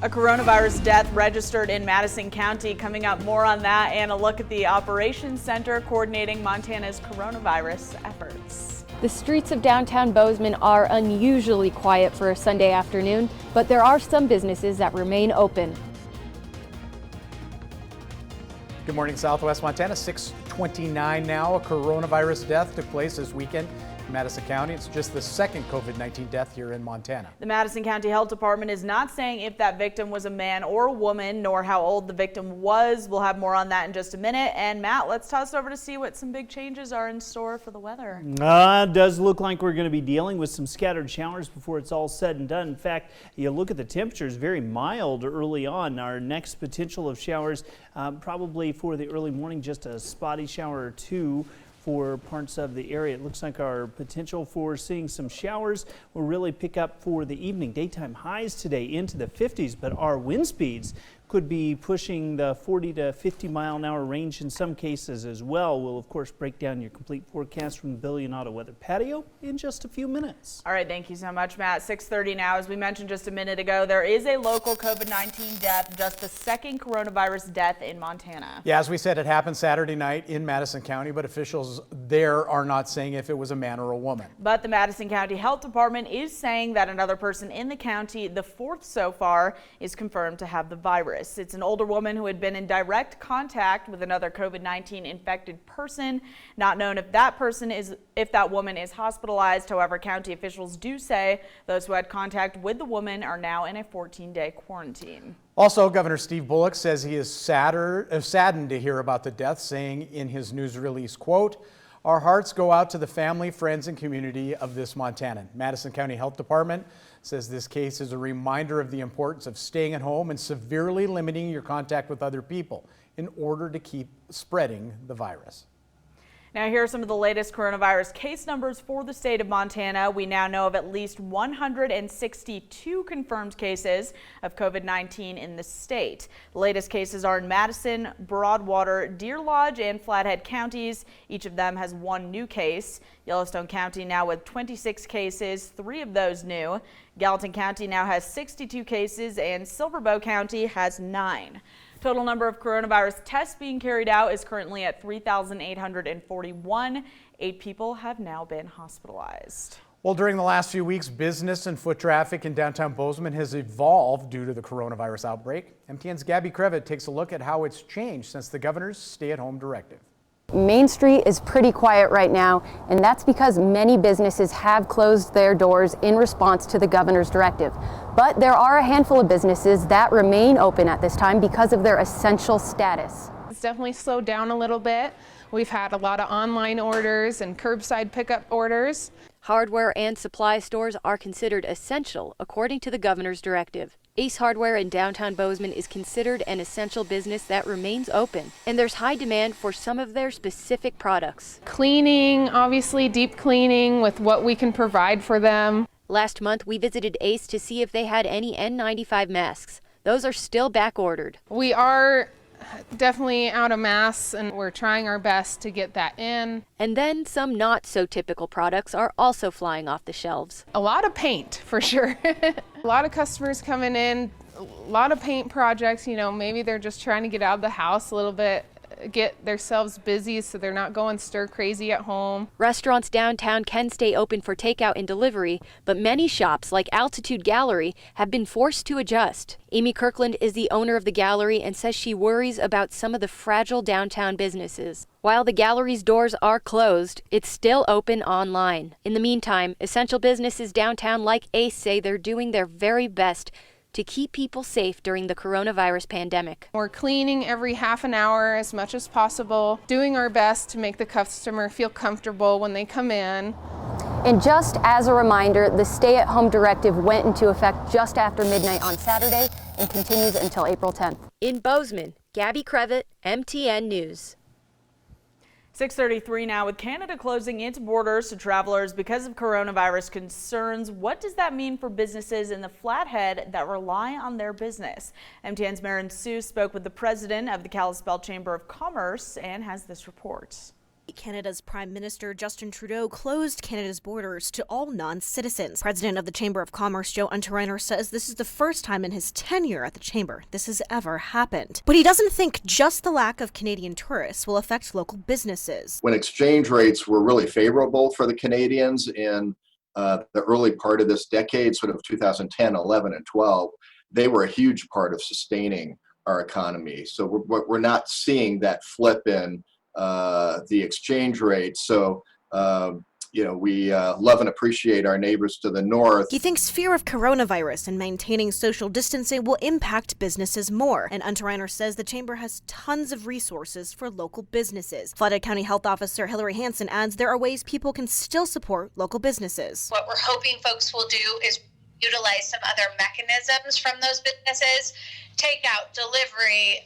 A coronavirus death registered in Madison County. Coming up, more on that and a look at the Operations Center coordinating Montana's coronavirus efforts. The streets of downtown Bozeman are unusually quiet for a Sunday afternoon, but there are some businesses that remain open. Good morning, Southwest Montana. 6:29 now. A coronavirus death took place this weekend in Madison County. It's just the second COVID-19 death here in Montana. The Madison County Health Department is not saying if that victim was a man or a woman, nor how old the victim was. We'll have more on that in just a minute. And Matt, let's toss over to see what some big changes are in store for the weather. Does look like we're going to be dealing with some scattered showers before it's all said and done. In fact, you look at the temperatures, very mild early on. Our next potential of showers probably for the early morning, just a spotty shower or two for parts of the area. It looks like our potential for seeing some showers will really pick up for the evening. Daytime highs today into the 50s, but our wind speeds could be pushing the 40 to 50 mile an hour range in some cases as well. We'll of course break down your complete forecast from the Billy and Auto Weather Patio in just a few minutes. All right, thank you so much, Matt. 6:30 now. As we mentioned just a minute ago, there is a local COVID-19 death, just the second coronavirus death in Montana. Yeah, as we said, it happened Saturday night in Madison County, but officials there are not saying if it was a man or a woman. But the Madison County Health Department is saying that another person in the county, the fourth so far, is confirmed to have the virus. It's an older woman who had been in direct contact with another COVID-19 infected person. Not known if that woman is hospitalized. However, county officials do say those who had contact with the woman are now in a 14-day quarantine. Also, Governor Steve Bullock says he is saddened to hear about the death, saying in his news release, quote, "Our hearts go out to the family, friends, and community of this Montanan." Madison County Health Department says this case is a reminder of the importance of staying at home and severely limiting your contact with other people in order to keep spreading the virus. Now, here are some of the latest coronavirus case numbers for the state of Montana. We now know of at least 162 confirmed cases of COVID-19 in the state. The latest cases are in Madison, Broadwater, Deer Lodge, and Flathead counties. Each of them has one new case. Yellowstone County now with 26 cases, 3 of those new. Gallatin County now has 62 cases, and Silverbow County has 9. Total number of coronavirus tests being carried out is currently at 3,841. 8 people have now been hospitalized. Well, during the last few weeks, business and foot traffic in downtown Bozeman has evolved due to the coronavirus outbreak. MTN's Gabby Crevitt takes a look at how it's changed since the governor's stay-at-home directive. Main Street is pretty quiet right now, and that's because many businesses have closed their doors in response to the governor's directive. But there are a handful of businesses that remain open at this time because of their essential status. It's definitely slowed down a little bit. We've had a lot of online orders and curbside pickup orders. Hardware and supply stores are considered essential according to the governor's directive. Ace Hardware in downtown Bozeman is considered an essential business that remains open, and there's high demand for some of their specific products. Cleaning, obviously deep cleaning with what we can provide for them. Last month, we visited Ace to see if they had any N95 masks. Those are still back ordered. We are definitely out of masks, and we're trying our best to get that in. And then some not so typical products are also flying off the shelves. A lot of paint, for sure. A lot of customers coming in, a lot of paint projects, maybe they're just trying to get out of the house a little bit, get themselves busy so they're not going stir crazy at home. Restaurants downtown can stay open for takeout and delivery, but many shops like Altitude Gallery have been forced to adjust. Amy Kirkland is the owner of the gallery and says she worries about some of the fragile downtown businesses. While the gallery's doors are closed, it's still open online. In the meantime, essential businesses downtown like Ace say they're doing their very best to keep people safe during the coronavirus pandemic. We're cleaning every half an hour as much as possible, doing our best to make the customer feel comfortable when they come in. And just as a reminder, the stay-at-home directive went into effect just after midnight on Saturday and continues until April 10th. In Bozeman, Gabby Crevitt, MTN News. 6:33 now. With Canada closing its borders to travelers because of coronavirus concerns, what does that mean for businesses in the Flathead that rely on their business? MTN's Marin Sue spoke with the president of the Kalispell Chamber of Commerce and has this report. Canada's Prime Minister Justin Trudeau closed Canada's borders to all non-citizens. President of the Chamber of Commerce Joe Unterreiner says this is the first time in his tenure at the Chamber this has ever happened. But he doesn't think just the lack of Canadian tourists will affect local businesses. When exchange rates were really favorable for the Canadians in the early part of this decade, sort of 2010, 11, and 12, they were a huge part of sustaining our economy. So we're not seeing that flip in the exchange rate. So, we love and appreciate our neighbors to the north. He thinks fear of coronavirus and maintaining social distancing will impact businesses more. And Unterreiner says the Chamber has tons of resources for local businesses. Flooded County Health Officer Hillary Hansen adds there are ways people can still support local businesses. What we're hoping folks will do is utilize some other mechanisms from those businesses, takeout, delivery,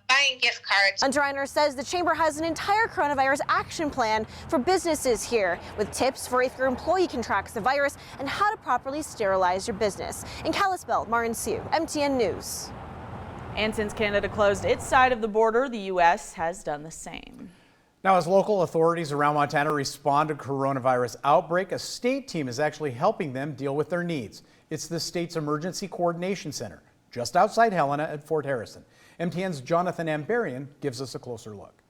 buying gift cards. Unterreiner says the Chamber has an entire coronavirus action plan for businesses here, with tips for if your employee contracts the virus and how to properly sterilize your business. In Kalispell, Marin Siu, MTN News. And since Canada closed its side of the border, the U.S. has done the same. Now, as local authorities around Montana respond to coronavirus outbreak, a state team is actually helping them deal with their needs. It's the state's Emergency Coordination Center, just outside Helena at Fort Harrison. MTN's Jonathan Ambarian gives us a closer look.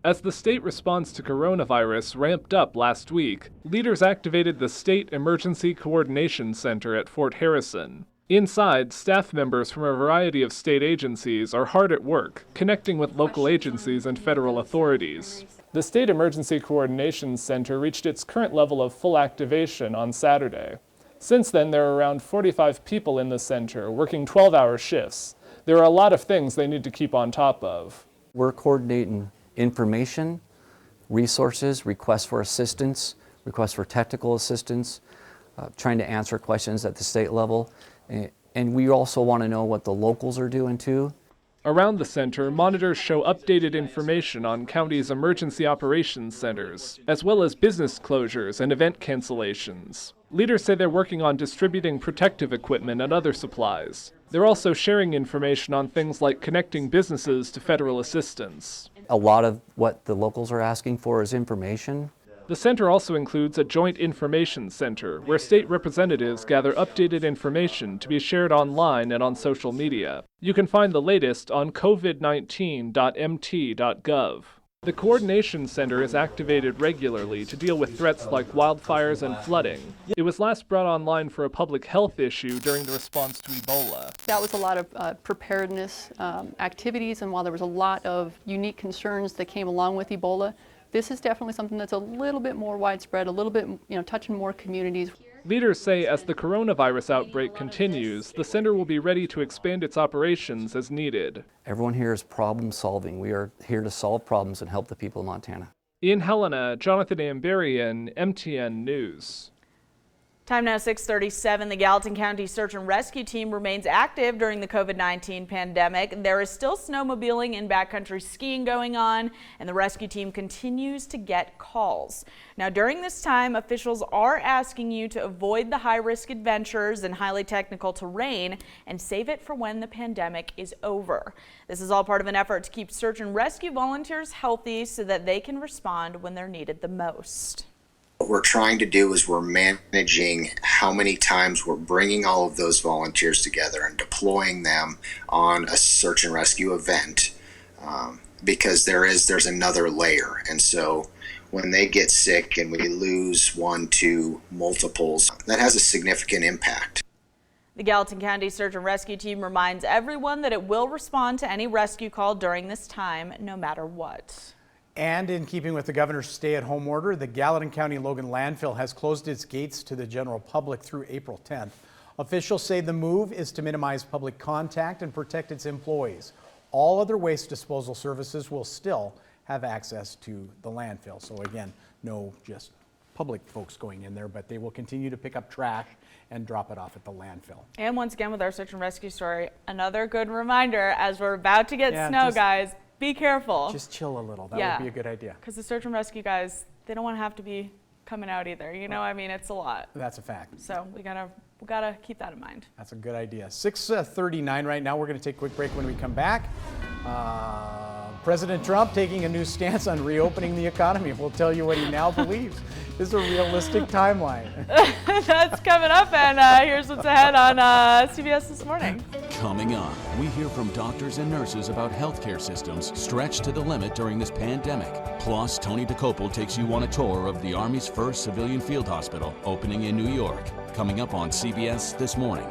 As the state response to coronavirus ramped up last week, leaders activated the State Emergency Coordination Center at Fort Harrison. Inside, staff members from a variety of state agencies are hard at work, connecting with local agencies and federal authorities. The State Emergency Coordination Center reached its current level of full activation on Saturday. Since then, there are around 45 people in the center working 12-hour shifts. There are a lot of things they need to keep on top of. We're coordinating information, resources, requests for assistance, requests for technical assistance, trying to answer questions at the state level. And we also want to know what the locals are doing too. Around the center, monitors show updated information on county's emergency operations centers, as well as business closures and event cancellations. Leaders say they're working on distributing protective equipment and other supplies. They're also sharing information on things like connecting businesses to federal assistance. A lot of what the locals are asking for is information. The center also includes a joint information center where state representatives gather updated information to be shared online and on social media. You can find the latest on covid19.mt.gov. The coordination center is activated regularly to deal with threats like wildfires and flooding. It was last brought online for a public health issue during the response to Ebola. That was a lot of preparedness activities, and while there was a lot of unique concerns that came along with Ebola, this is definitely something that's a little bit more widespread, a little bit, touching more communities. Leaders say as the coronavirus outbreak continues, the center will be ready to expand its operations as needed. Everyone here is problem solving. We are here to solve problems and help the people of Montana. In Helena, Jonathan Ambarian, MTN News. Time now 6:37. The Gallatin County Search and Rescue Team remains active during the COVID-19 pandemic. There is still snowmobiling and backcountry skiing going on, and the rescue team continues to get calls. Now, during this time, officials are asking you to avoid the high-risk adventures and highly technical terrain and save it for when the pandemic is over. This is all part of an effort to keep search and rescue volunteers healthy so that they can respond when they're needed the most. What we're trying to do is we're managing how many times we're bringing all of those volunteers together and deploying them on a search and rescue event, because there's another layer. And so when they get sick and we lose one, two, multiples, that has a significant impact. The Gallatin County Search and Rescue Team reminds everyone that it will respond to any rescue call during this time, no matter what. And in keeping with the governor's stay-at-home order, the Gallatin County Logan landfill has closed its gates to the general public through April 10th. Officials say the move is to minimize public contact and protect its employees. All other waste disposal services will still have access to the landfill. So again, no just public folks going in there, but they will continue to pick up trash and drop it off at the landfill. And once again, with our search and rescue story, another good reminder as we're about to get snow, guys. Be careful. Just chill a little. That would be a good idea. Because the search and rescue guys, they don't want to have to be coming out either. It's a lot. That's a fact. So we gotta keep that in mind. That's a good idea. 6:39 right now. We're going to take a quick break. When we come back, President Trump taking a new stance on reopening the economy. We'll tell you what he now believes is a realistic timeline. That's coming up, and here's what's ahead on CBS This Morning. Coming on, we hear from doctors and nurses about healthcare systems stretched to the limit during this pandemic. Plus, Tony DeCopel takes you on a tour of the Army's first civilian field hospital opening in New York. Coming up on CBS This Morning.